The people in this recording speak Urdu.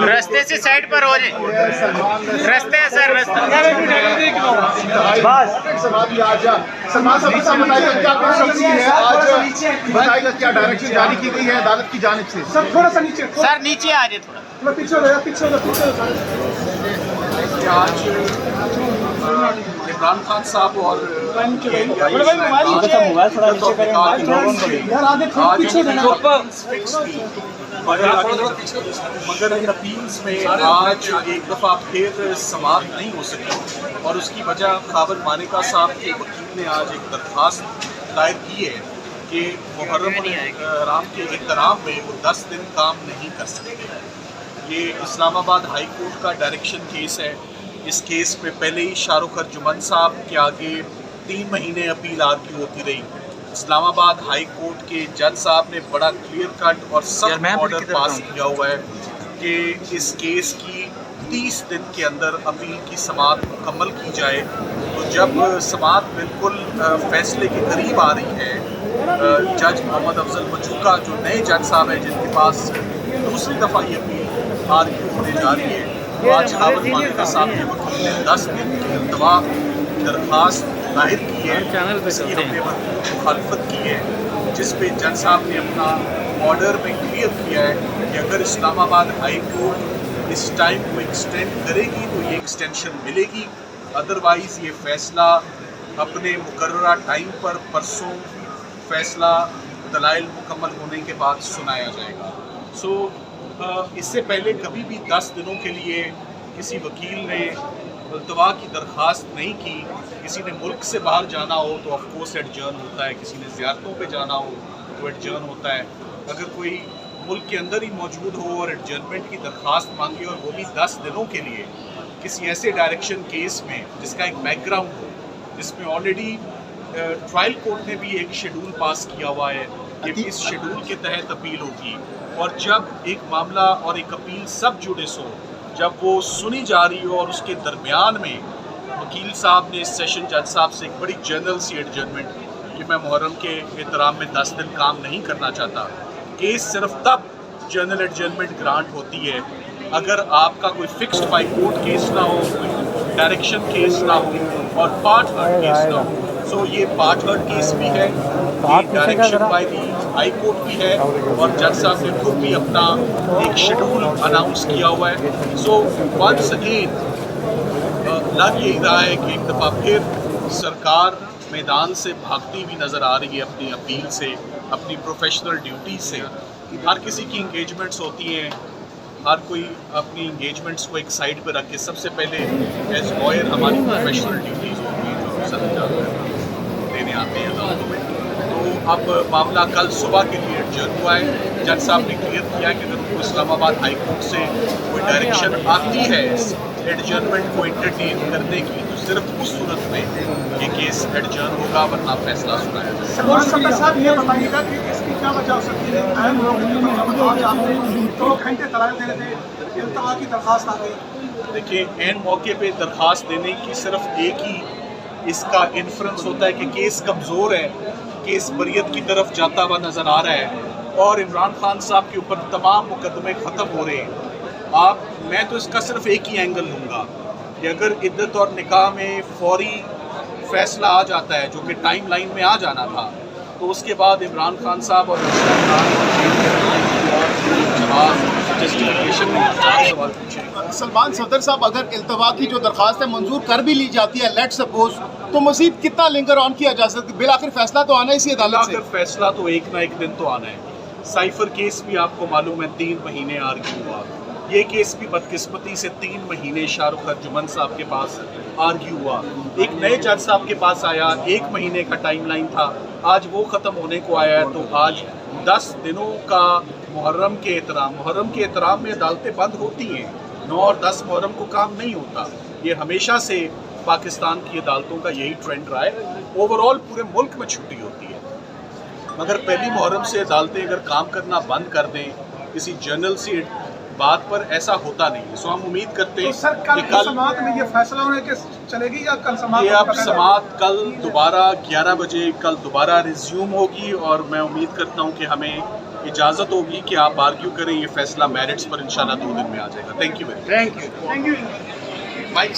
رستے سے سائڈ پر ہو جائیں. رستے ہے سر, رستہ. سلمان صاحب بتائیے کیا ڈائریکشن جاری کی گئی ہے عدالت کی جانب سے؟ سر تھوڑا سا نیچے, سر نیچے آ جائے تھوڑا. پیچھے ہو جائے, پیچھے ہو جائے. آج عمران خان صاحب اور مگر ان اپیلز میں آج ایک دفعہ پھر سماعت نہیں ہو سکی, اور اس کی وجہ خاور مانیکا صاحب کے وکیل نے آج ایک درخواست دائر کی ہے کہ محرم رام کے احترام میں وہ 10 دن کام نہیں کر سکتے. یہ اسلام آباد ہائی کورٹ کا ڈائریکشن کیس ہے. اس کیس میں پہلے ہی شاہ رخ ارجمن صاحب کے آگے 3 مہینے اپیل آرگیو ہوتی رہی. اسلام آباد ہائی کورٹ کے جج صاحب نے بڑا کلیئر کٹ اور سخت آرڈر پاس کیا ہوا ہے کہ اس کیس کی 30 دن کے اندر اپیل کی سماعت مکمل کی جائے. تو جب سماعت بالکل فیصلے کے قریب آ رہی ہے, جج محمد افضل مجوکا جو نئے جج صاحب ہیں جن کے پاس دوسری دفعہ یہ اپیل آرگیو ہونے جا رہی ہے, آج خاور مانیکا صاحب کے وکیل نے 10 دن کی التوا درخواست دائر کی ہے. اس کی ہم نے مخالفت کی ہے, جس پہ جج صاحب نے اپنا آرڈر میں کلیئر کیا ہے کہ اگر اسلام آباد ہائی کورٹ اس ٹائم کو ایکسٹینڈ کرے گی تو یہ ایکسٹینشن ملے گی, ادروائز یہ فیصلہ اپنے مقررہ ٹائم پر پرسوں فیصلہ دلائل مکمل ہونے کے بعد سنایا جائے گا. سو اس سے پہلے کبھی بھی 10 دنوں کے لیے کسی وکیل نے التوا کی درخواست نہیں کی. کسی نے ملک سے باہر جانا ہو تو آف کورس ایڈجرن ہوتا ہے, کسی نے زیارتوں پہ جانا ہو تو ایڈجرن ہوتا ہے. اگر کوئی ملک کے اندر ہی موجود ہو اور ایڈجرنمنٹ کی درخواست مانگے اور وہ بھی 10 دنوں کے لیے کسی ایسے ڈائریکشن کیس میں جس کا ایک بیک گراؤنڈ ہو, جس میں آلریڈی ٹرائل کورٹ نے بھی ایک شیڈول پاس کیا ہوا ہے کہ اس شیڈول کے تحت اپیل ہوگی, اور جب ایک معاملہ اور ایک اپیل سب جوڈس ہو, جب وہ سنی جا رہی ہو اور اس کے درمیان میں وکیل صاحب نے سیشن جج صاحب سے ایک بڑی جنرل سی ایڈجرنمنٹ کہ میں محرم کے احترام میں 10 دن کام نہیں کرنا چاہتا. کیس صرف تب جنرل ایڈجرنمنٹ گرانٹ ہوتی ہے اگر آپ کا کوئی فکسڈ بائی کورٹ کیس نہ ہو, کوئی ڈائریکشن کیس نہ ہو اور پارٹ ہرٹ کیس نہ ہو. سو یہ پارٹ ہرٹ کیس بھی ہے, یہ direction by the high court بھی ہے, اور جج صاحب نے خود بھی اپنا ایک شیڈول اناؤنس کیا ہوا ہے. سو ونس اگین لگ یہی رہا ہے کہ ایک دفعہ پھر سرکار میدان سے بھاگتی ہوئی نظر آ رہی ہے اپنی اپیل سے, اپنی پروفیشنل ڈیوٹی سے. ہر کسی کی انگیجمنٹس ہوتی ہیں, ہر کوئی اپنی انگیجمنٹس کو ایک سائڈ پہ رکھ کے سب سے پہلے ایز لائر ہماری پروفیشنل ڈیوٹیز ہوتی ہیں جو سر دینے آتے ہیں عدالتوں میں. تو اب معاملہ کل صبح کے لیے ایڈجرن ہوا ہے. جج صاحب نے کلیئر کیا کہ اگر اسلام آباد ہائی کورٹ سے کوئی ڈائریکشن آتی ہے ایڈجرنمنٹ کو انٹرٹین کرنے کی تو صرف اس صورت میں یہ کیس ایڈجرن ہوگا, ورنہ فیصلہ سنایا جائے گا. صاحب یہ بتائیے گا کہ اس کی کیا وجہ ہو سکتی ہے؟ اہم لوگ 2 گھنٹے دلائل دینے تھے, التوا کی درخواست آ گئی. دیکھیے, عین موقع پہ درخواست دینے کی صرف ایک ہی اس کا انفرنس ہوتا ہے کہ کیس کمزور ہے, کیس بریت کی طرف جاتا ہوا نظر آ رہا ہے, اور عمران خان صاحب کے اوپر تمام مقدمے ختم ہو رہے ہیں. میں تو اس کا صرف ایک ہی اینگل لوں گا کہ اگر عدت اور نکاح میں فوری فیصلہ آ جاتا ہے جو کہ ٹائم لائن میں آ جانا تھا, تو اس کے بعد عمران خان صاحب اور سلمان صدر صاحب, اگر التوا کی جو درخواست ہے منظور کر بھی لی جاتی ہے لیٹ سپوز, تو مزید کتنا لنگر آن کیا جا سکتا ہے؟ بالآخر فیصلہ تو آنا ہے اسی عدالت سے. فیصلہ تو ایک نہ ایک دن تو آنا ہے. سائفر کیس بھی آپ کو معلوم ہے 3 مہینے آرگیو ہوا. یہ کیس بھی بدقسمتی سے 3 مہینے شاہ رخ ارجمن صاحب کے پاس آرگیو ہوا. ایک نئے جج صاحب کے پاس آیا, 1 مہینے کا ٹائم لائن تھا, آج وہ ختم ہونے کو آیا ہے. تو آج 10 دنوں کا محرم کے احترام میں عدالتیں بند ہوتی ہیں. 9 اور 10 محرم کو کام نہیں ہوتا. یہ ہمیشہ سے پاکستان کی عدالتوں کا یہی ٹرینڈ رہا ہے. اوور آل پورے ملک میں چھٹی ہوتی ہے, مگر پہلی محرم سے عدالتیں اگر کام کرنا بند کر دیں کسی جنرل سی بات پر, ایسا ہوتا نہیں ہے. سو ہم امید کرتے ہیں کہ کل سماعت میں یہ فیصلہ ہونے کے چلے گی یا کل سماعت؟ یہ اب سماعت کل دوبارہ 11 بجے کل دوبارہ ریزیوم ہوگی, اور میں امید کرتا ہوں کہ ہمیں اجازت ہوگی کہ آپ آرگیو کریں. یہ فیصلہ میرٹس پر انشاءاللہ 2 دن میں آ جائے گا. Thank you very much. Thank you. Mic